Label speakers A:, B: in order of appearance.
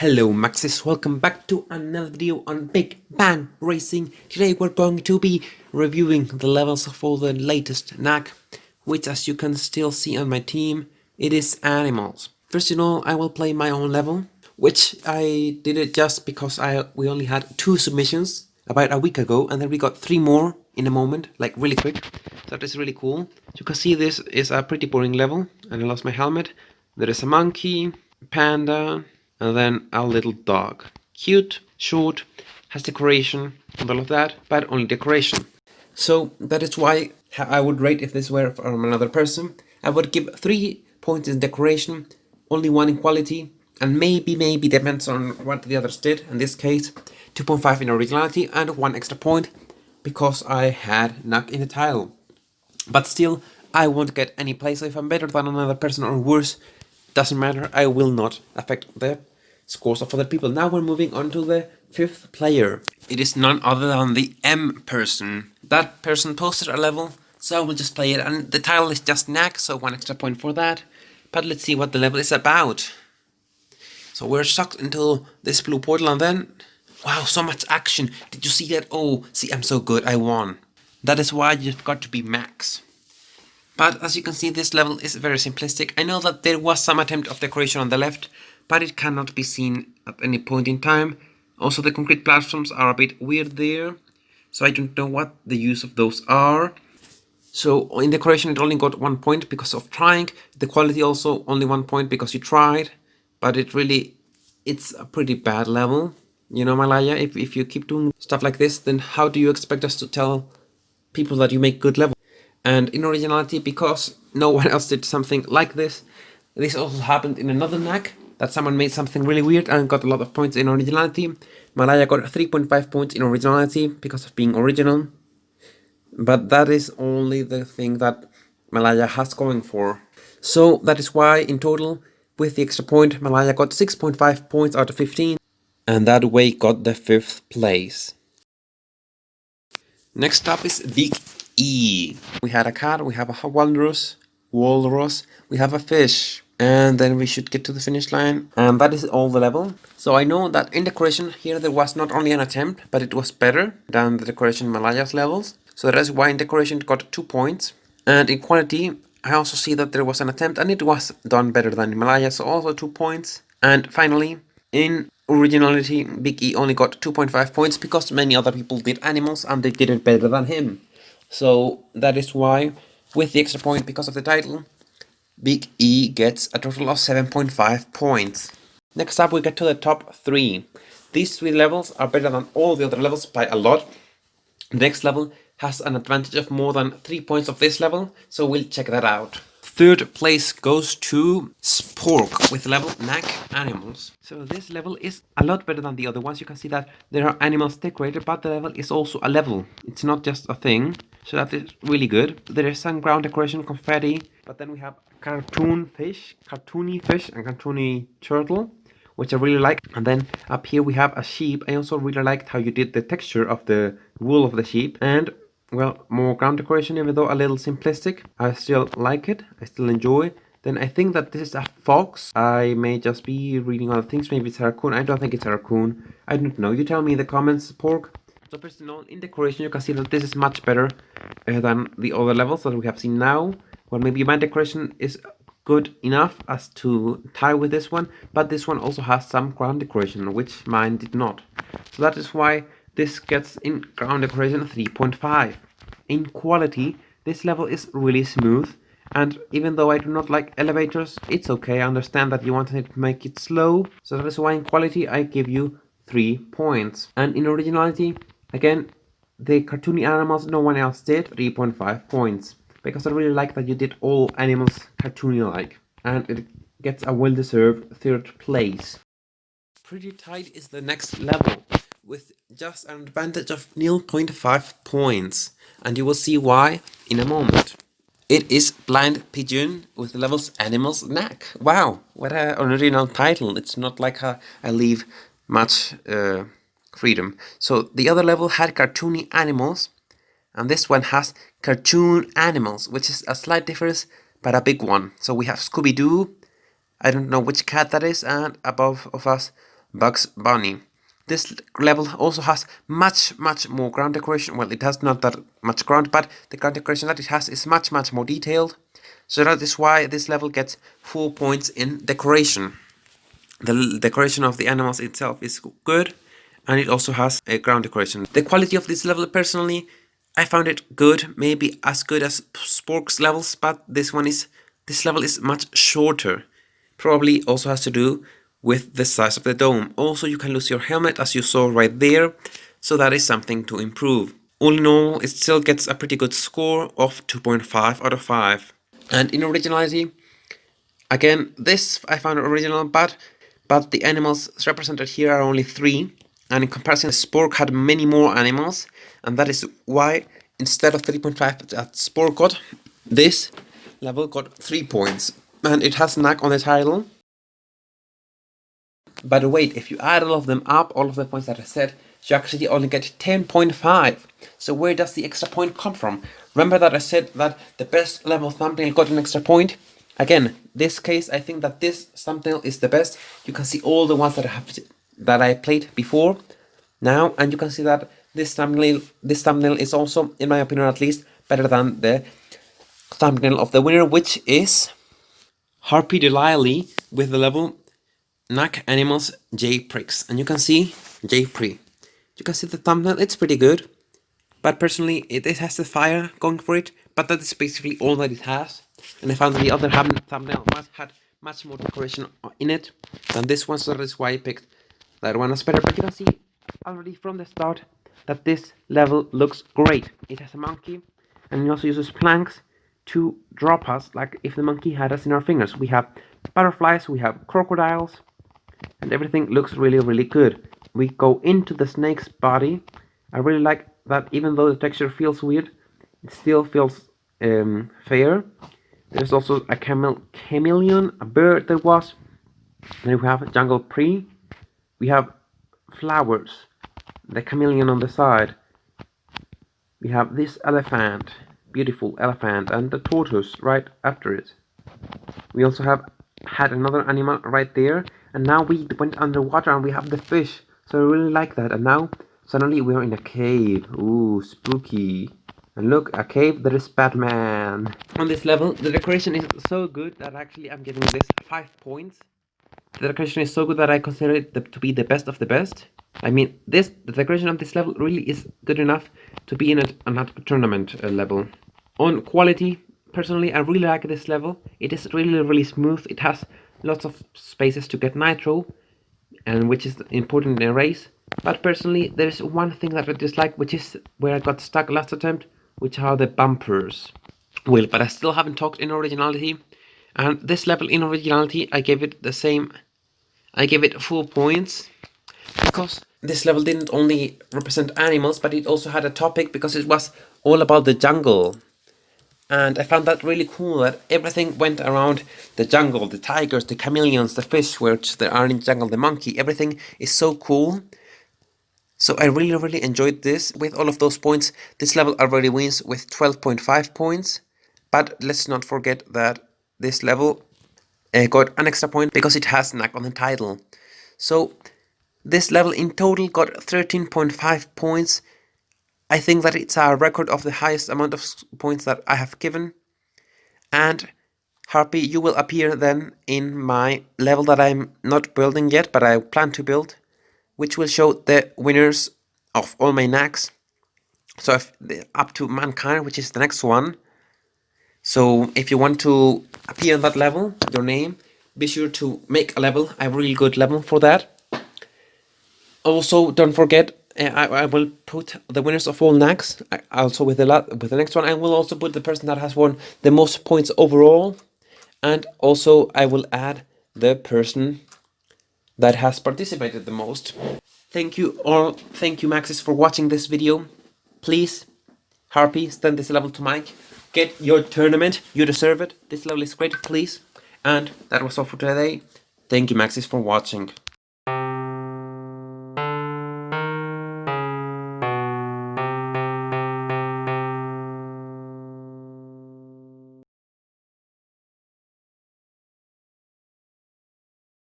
A: Hello Maxis, welcome back to another video on Big Bang Racing. Today we're going to be reviewing the levels for the latest NACC, which as you can still see on my team, it is animals. First of all, I will play my own level, which I did it just because we only had 2 submissions about a week ago, and then we got 3 more in a moment, like really quick. So that is really cool. You can see this is a pretty boring level, and I lost my helmet. There is a monkey, panda, and then a little dog. Cute, short, has decoration and all of that, but only decoration. So that is why I would rate if this were from another person. I would give 3 points in decoration, only 1 in quality, and maybe depends on what the others did. In this case, 2.5 in originality and 1 extra point because I had NACC in the title. But still, I won't get any play, so if I'm better than another person or worse, doesn't matter, I will not affect the scores of other people. Now we're moving on to the 5th player. It is none other than the M person. That person posted a level, so I will just play it, and the title is just NACC, so 1 extra point for that. But let's see what the level is about. So we're sucked into this blue portal, and then, wow, so much action. Did you see that? Oh, see, I'm so good, I won. That is why you've got to be max. But as you can see, this level is very simplistic. I know that there was some attempt of decoration on the left, but it cannot be seen at any point in time. Also, the concrete platforms are a bit weird there, so I don't know what the use of those are. So in decoration it only got 1 point because of trying. The quality also only 1 point because you tried, but it's a pretty bad level. You know, Malayah, if you keep doing stuff like this, then how do you expect us to tell people that you make good levels? And in originality, because no one else did something like this also happened in another NACC, that someone made something really weird and got a lot of points in originality. Malayah got 3.5 points in originality because of being original. But that is only the thing that Malayah has going for. So that is why in total, with the extra point, Malayah got 6.5 points out of 15. And that way got the 5th place. Next up is Big E. We had a cat, we have a walrus, we have a fish, and then we should get to the finish line, and that is all the level. So I know that in decoration here there was not only an attempt, but it was better than the decoration Malayah's levels. So that is why in decoration it got 2 points, and in quality I also see that there was an attempt and it was done better than in Malayah, so also 2 points. And finally, in originality, Big E only got 2.5 points because many other people did animals and they did it better than him. So that is why, with the extra point because of the title, Big E gets a total of 7.5 points. Next up we get to the top 3. These 3 levels are better than all the other levels by a lot. The next level has an advantage of more than 3 points of this level, so we'll check that out. 3rd place goes to Spork with level NACC Animals. So this level is a lot better than the other ones. You can see that there are animals decorated, but the level is also a level. It's not just a thing, so that is really good. There is some ground decoration, confetti, but then we have cartoony fish, and cartoony turtle, which I really like. And then up here we have a sheep. I also really liked how you did the texture of the wool of the sheep. And well, more ground decoration, even though a little simplistic. I still like it, I still enjoy. Then I think that this is a fox. I may just be reading other things, maybe it's a raccoon. I don't think it's a raccoon. I don't know, you tell me in the comments, Pork. So first of all, in decoration you can see that this is much better than the other levels that we have seen now. Well, maybe my decoration is good enough as to tie with this one, but this one also has some ground decoration, which mine did not. So that is why this gets in ground decoration 3.5. In quality, this level is really smooth, and even though I do not like elevators, it's okay. I understand that you want to make it slow, so that is why in quality I give you 3 points. And in originality, again, the cartoony animals no one else did, 3.5 points. Because I really like that you did all animals cartoony-like, and it gets a well-deserved 3rd place. Pretty tight is the next level, with just an advantage of 0.5 points, and you will see why in a moment. It is Blind Pigeon with the levels Animals NACC. Wow, what an original title. It's not like I leave much freedom. So the other level had cartoony animals, and this one has cartoon animals, which is a slight difference, but a big one. So we have Scooby-Doo, I don't know which cat that is, and above of us Bugs Bunny. This level also has much more ground decoration. Well, it has not that much ground, but the ground decoration that it has is much more detailed. So that is why this level gets 4 points in decoration. The decoration of the animals itself is good, and it also has a ground decoration. The quality of this level, personally, I found it good, maybe as good as Spork's levels, but this level is much shorter. Probably also has to do with the size of the dome. Also, you can lose your helmet, as you saw right there, so that is something to improve. All in all, it still gets a pretty good score of 2.5 out of 5. And in originality, again, this I found original, but the animals represented here are only 3, and in comparison, Spork had many more animals, and that is why instead of 3.5 that Spork got, this level got 3 points, and it has NACC on the title. But wait, if you add all of them up, all of the points that I said, you actually only get 10.5. So where does the extra point come from? Remember that I said that the best level thumbnail got an extra point? Again, this case, I think that this thumbnail is the best. You can see all the ones that I played before now, and you can see that this thumbnail is also, in my opinion at least, better than the thumbnail of the winner, which is Harpy Delilah with the level NACC Animals J Pricks, and you can see J Pre. You can see the thumbnail, it's pretty good, but personally it has the fire going for it, but that is basically all that it has. And I found that the other thumbnail had much more decoration in it than this one, so that is why I picked that one as better. But you can see already from the start that this level looks great. It has a monkey, and it also uses planks to drop us, like if the monkey had us in our fingers. We have butterflies, we have crocodiles, and everything looks really good. We go into the snake's body. I really like that, even though the texture feels weird, it still feels fair. There's also a chameleon, a bird there was. Then we have jungle pre. We have flowers, the chameleon on the side. We have this elephant, beautiful elephant, and the tortoise right after it. We also had another animal right there, and now we went underwater and we have the fish. So I really like that. And now suddenly we are in a cave. Ooh, spooky. And look, a cave, there is Batman. On this level, the decoration is so good that actually I'm giving this 5 points. The decoration is so good that I consider it to be the best of the best. I mean, the decoration of this level really is good enough to be in a tournament level. On quality, personally, I really like this level. It is really smooth. It has lots of spaces to get nitro, and which is important in a race. But personally, there is one thing that I dislike, which is where I got stuck last attempt, which are the bumpers. Well, but I still haven't talked in originality, and this level in originality, I gave it the same. I gave it 4 points, because this level didn't only represent animals, but it also had a topic, because it was all about the jungle. And I found that really cool, that everything went around the jungle, the tigers, the chameleons, the fish, which there are in the jungle, the monkey, everything is so cool. So I really enjoyed this. With all of those points, this level already wins with 12.5 points. But let's not forget that this level got an extra point because it has NACC on the title. So this level in total got 13.5 points. I think that it's a record of the highest amount of points that I have given. And Harpy, you will appear then in my level that I'm not building yet, but I plan to build, which will show the winners of all my NACCs. So up to Mankind, which is the next one. So if you want to appear on that level, your name, be sure to make a level, a really good level for that. Also, don't forget, I will put the winners of all NACCs. Also with the next one, I will also put the person that has won the most points overall, and also I will add the person that has participated the most. Thank you all. Thank you, Maxis, for watching this video. Please, Harpy, send this level to Mike. Get your tournament. You deserve it. This level is great, please. And that was all for today. Thank you, Maxis, for watching.